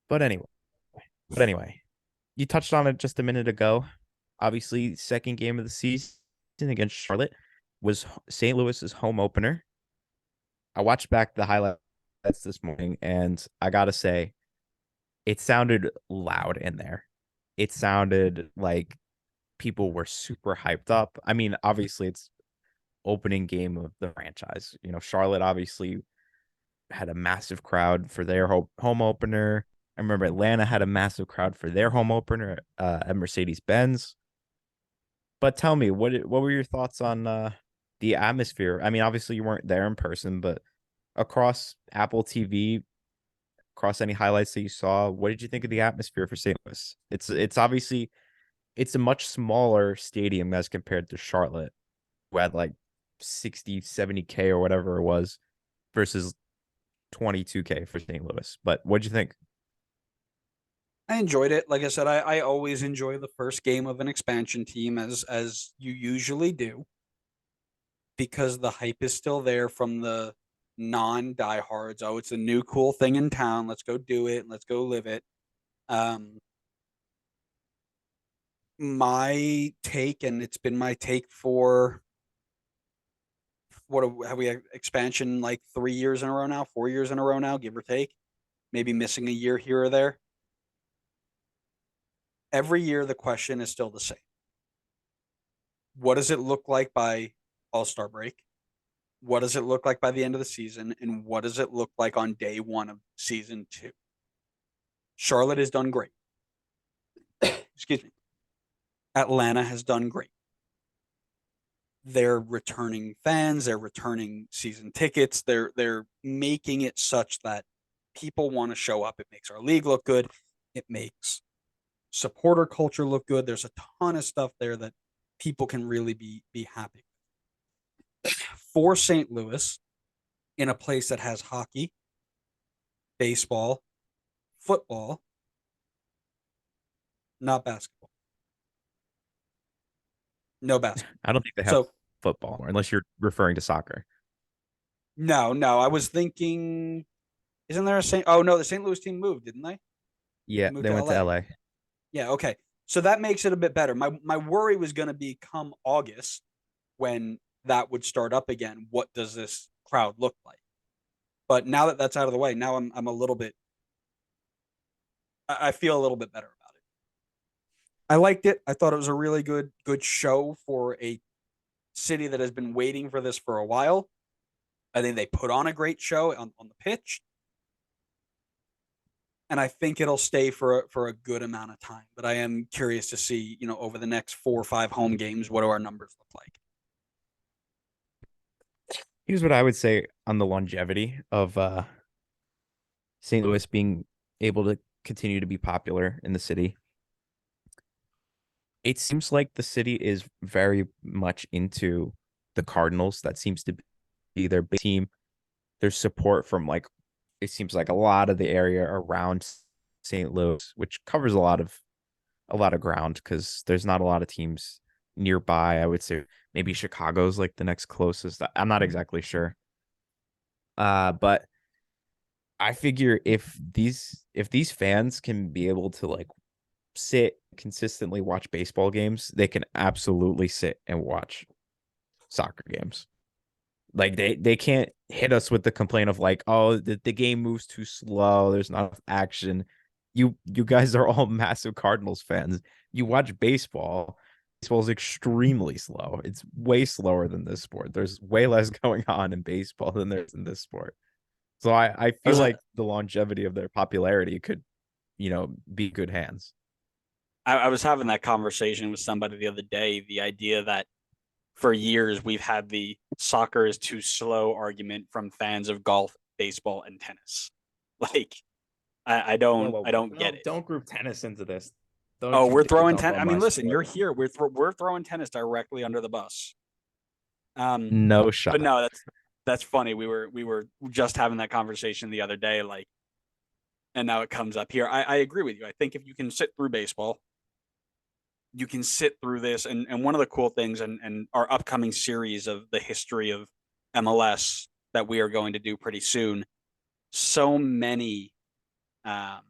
But anyway, but anyway, you touched on it just a minute ago. Obviously, second game of the season against Charlotte was St. Louis's home opener. I watched back the highlights this morning, and I gotta say, it sounded loud in there. It sounded like people were super hyped up. I mean, obviously, it's opening game of the franchise. Charlotte obviously had a massive crowd for their home opener. I remember Atlanta had a massive crowd for their home opener at Mercedes Benz. But tell me, what were your thoughts on the atmosphere? I mean, obviously you weren't there in person, but across Apple TV, across any highlights that you saw, what did you think of the atmosphere for St. Louis? It's obviously it's a much smaller stadium as compared to Charlotte, who had like 60, 70K or whatever it was, versus 22K for St. Louis. But what'd you think? I enjoyed it. Like I said, I always enjoy the first game of an expansion team as you usually do because the hype is still there from the non diehards. Oh, it's a new cool thing in town. Let's go do it. Let's go live it. Um, my take, and it's been my take for have we had expansion like 3 years in a row now, 4 years in a row now, give or take, maybe missing a year here or there. Every year, the question is still the same. What does it look like by All Star break? What does it look like by the end of the season? And what does it look like on day one of season two? Charlotte has done great. Excuse me. Atlanta has done great. They're returning fans, they're returning season tickets, they're making it such that people want to show up. It makes our league look good. It makes supporter culture look good. There's a ton of stuff there that people can really be happy for St. Louis in a place that has hockey, baseball, football, not basketball. No basketball. I don't think they have So football, unless you're referring to soccer. no. I was thinking, isn't there a Saint? Oh no, the St. Louis team moved, didn't they? Yeah, They moved they to went to LA. LA. Yeah, okay. So that makes it a bit better. My worry was going to be come August when that would start up again. What does this crowd look like? But now that that's out of the way, now I'm a little bit. I feel a little bit better about it. I liked it. I thought it was a really good show for a city that has been waiting for this for a while. I think they put on a great show on the pitch, and I think it'll stay for a good amount of time. But I am curious to see, over the next 4 or 5 home games, what do our numbers look like? Here's what I would say on the longevity of St. Louis being able to continue to be popular in the city. It seems like the city is very much into the Cardinals. That seems to be their big team. There's support from like it seems like a lot of the area around St. Louis, which covers a lot of ground because there's not a lot of teams nearby. I would say maybe Chicago's like the next closest. I'm not exactly sure. But I figure if these fans can be able to like sit consistently watch baseball games, they can absolutely sit and watch soccer games. Like they can't hit us with the complaint of like, oh, the game moves too slow. There's not enough action. You guys are all massive Cardinals fans. You watch baseball. Baseball is extremely slow. It's way slower than this sport. There's way less going on in baseball than there's in this sport. So I I feel was like the longevity of their popularity could, be good hands. I was having that conversation with somebody the other day. The idea that for years we've had the soccer is too slow argument from fans of golf, baseball, and tennis. Like I Whoa, don't whoa, I whoa. don't get No, it. don't group tennis into this. Don't Oh, you we're dare throwing dump ten. on I my mean, listen, sport. you're here. We're throwing tennis directly under the bus. Um, No but shot. no, that's funny. We were just having that conversation the other day, like, and now it comes up here. I agree with you. I think if you can sit through baseball, you can sit through this. And one of the cool things, and our upcoming series of the history of MLS that we are going to do pretty soon. So many. Um,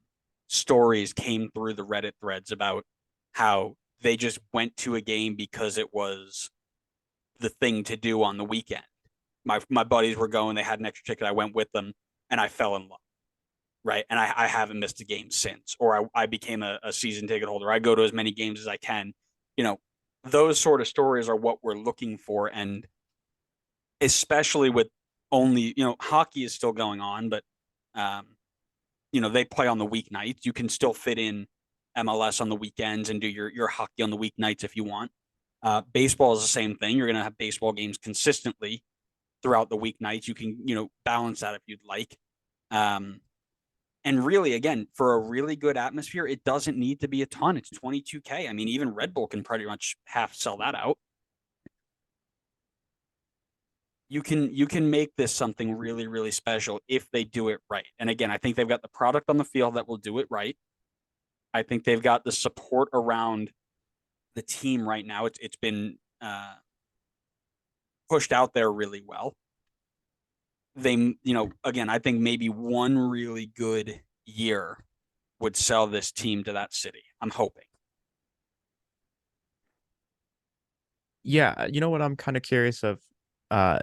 stories came through the Reddit threads about how they just went to a game because it was the thing to do on the weekend. My buddies were going, they had an extra ticket, I went with them, and I fell in love. Right. And I haven't missed a game since, or I became a season ticket holder. I go to as many games as I can. You know, those sort of stories are what we're looking for. And especially with only, hockey is still going on, but, um, they play on the weeknights. You can still fit in MLS on the weekends and do your hockey on the weeknights if you want. Baseball is the same thing. You're going to have baseball games consistently throughout the weeknights. You can, balance that if you'd like. Um, and really, again, for a really good atmosphere, it doesn't need to be a ton. It's 22K. I mean, even Red Bull can pretty much half sell that out. You can make this something really, really special if they do it right. And again, I think they've got the product on the field that will do it right. I think they've got the support around the team right now. It's been pushed out there really well. They, again, I think maybe one really good year would sell this team to that city. I'm hoping. Yeah, you know what I'm kind of curious of uh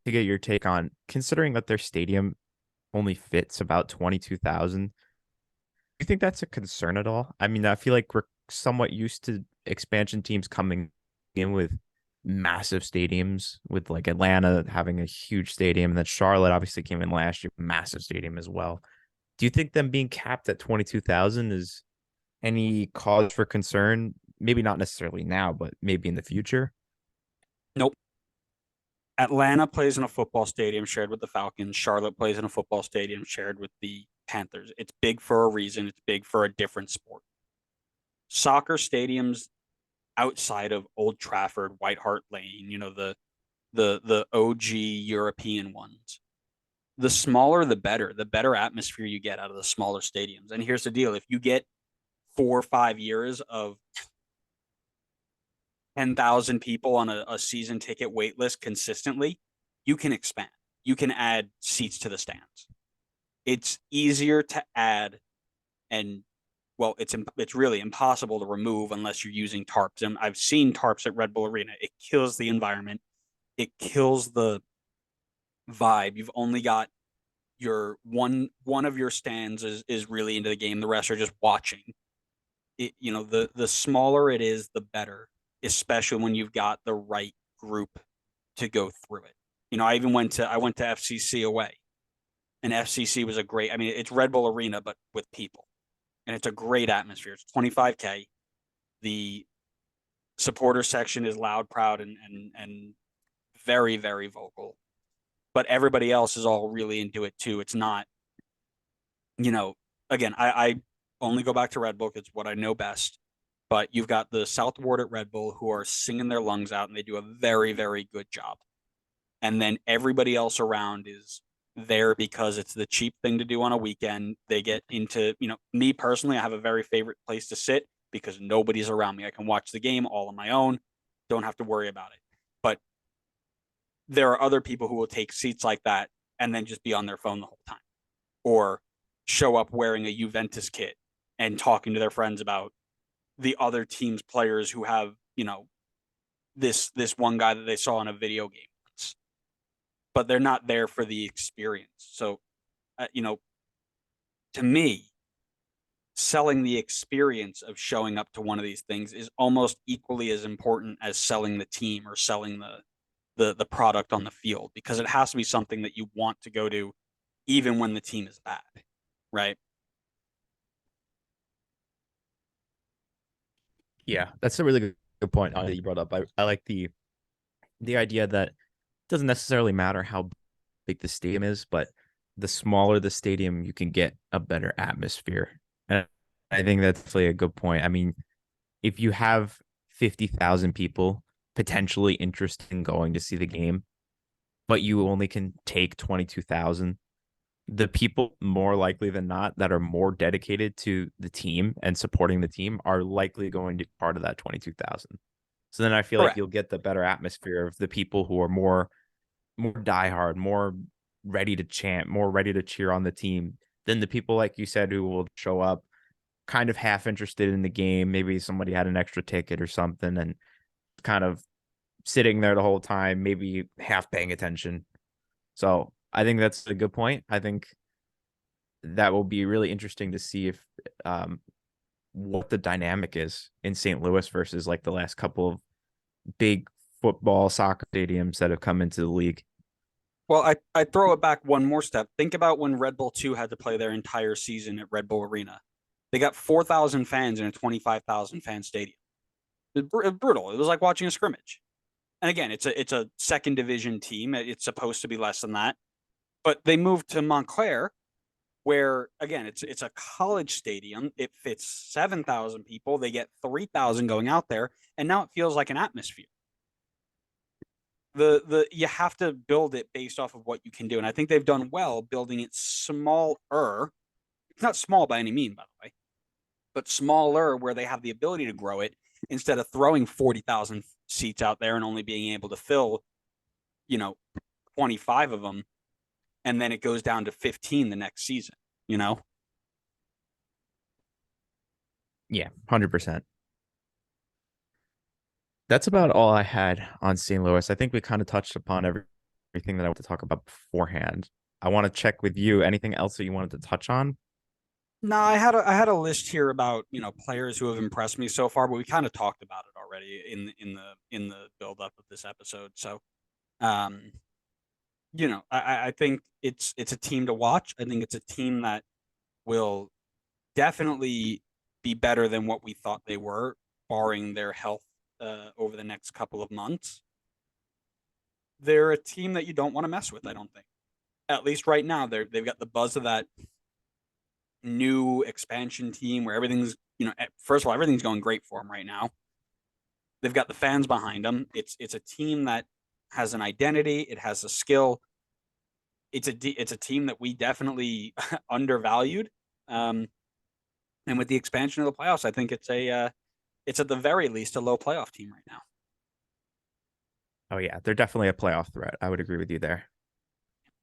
to get your take on, considering that their stadium only fits about 22,000. Do you think that's a concern at all? I mean, I feel like we're somewhat used to expansion teams coming in with massive stadiums, with like Atlanta having a huge stadium, and then Charlotte obviously came in last year, massive stadium as well. Do you think them being capped at 22,000 is any cause for concern? Maybe not necessarily now, but maybe in the future. Nope. Atlanta plays in a football stadium shared with the Falcons. Charlotte plays in a football stadium shared with the Panthers. It's big for a reason. It's big for a different sport. Soccer stadiums outside of Old Trafford, White Hart Lane, the OG European ones. The smaller, the better. The better atmosphere you get out of the smaller stadiums. And here's the deal: if you get 4 or 5 years of 10,000 people on a season ticket wait list consistently, you can expand. You can add seats to the stands. It's easier to add, and well, it's really impossible to remove unless you're using tarps. And I've seen tarps at Red Bull Arena. It kills the environment. It kills the vibe. You've only got your one of your stands is really into the game. The rest are just watching. The smaller it is, the better, especially when you've got the right group to go through it. I went to FCC away, and FCC was a great. I mean, it's Red Bull Arena, but with people, and it's a great atmosphere. It's 25K. The supporter section is loud, proud, and very, very vocal. But everybody else is all really into it too. It's not, you know, again, I only go back to Red Bull because it's what I know best. But you've got the South Ward at Red Bull who are singing their lungs out, and they do a very, very good job. And then everybody else around is there because it's the cheap thing to do on a weekend. They get into, me personally, I have a very favorite place to sit because nobody's around me. I can watch the game all on my own, don't have to worry about it. But there are other people who will take seats like that and then just be on their phone the whole time, or show up wearing a Juventus kit and talking to their friends about the other team's players who have, this one guy that they saw in a video game once, but they're not there for the experience. So, to me, selling the experience of showing up to one of these things is almost equally as important as selling the team or selling the product on the field, because it has to be something that you want to go to even when the team is bad, right? Yeah, that's a really good point that you brought up. I like the idea that it doesn't necessarily matter how big the stadium is, but the smaller the stadium, you can get a better atmosphere. And I think that's really a good point. I mean, if you have 50,000 people potentially interested in going to see the game, but you only can take 22,000, the people more likely than not that are more dedicated to the team and supporting the team are likely going to be part of that 22,000. So then I feel like Correct. you'll get the better atmosphere of the people who are more diehard, more ready to chant, more ready to cheer on the team. than the people like you said who will show up kind of half interested in the game. Maybe somebody had an extra ticket or something and kind of sitting there the whole time, maybe half paying attention. So I think that's a good point. I think that will be really interesting to see if what the dynamic is in St. Louis versus like the last couple of big football soccer stadiums that have come into the league. Well, I throw it back one more step. Think about when Red Bull 2 had to play their entire season at Red Bull Arena. They got 4,000 fans in a 25,000 fan stadium. It was brutal. It was like watching a scrimmage. And again, it's a second division team. It's supposed to be less than that. But they moved to Montclair, where again, it's a college stadium. It fits 7,000 people. They get 3,000 going out there, and now it feels like an atmosphere. The you have to build it based off of what you can do, and I think they've done well building it smaller. It's not small by any mean, by the way, but smaller where they have the ability to grow it instead of throwing 40,000 seats out there and only being able to fill, 25 of them, and then it goes down to 15 the next season. You know, Yeah, 100%. That's about all I had on St. Louis. I think we kind of touched upon everything that I want to talk about beforehand. I want to check with you. Anything else that you wanted to touch on? no, I had a list here about players who have impressed me so far, but we kind of talked about it already in the build up of this episode. So, um, I think it's a team to watch. I think it's a team that will definitely be better than what we thought they were, barring their health over the next couple of months. They're a team that you don't want to mess with. I don't think, at least right now, they've got the buzz of that new expansion team where everything's first of all everything's going great for them right now. They've got the fans behind them. It's a team that has an identity. It has a skill. It's a team that we definitely undervalued. Um, and with the expansion of the playoffs, I think it's at the very least a low playoff team right now. Oh yeah, they're definitely a playoff threat. I would agree with you there.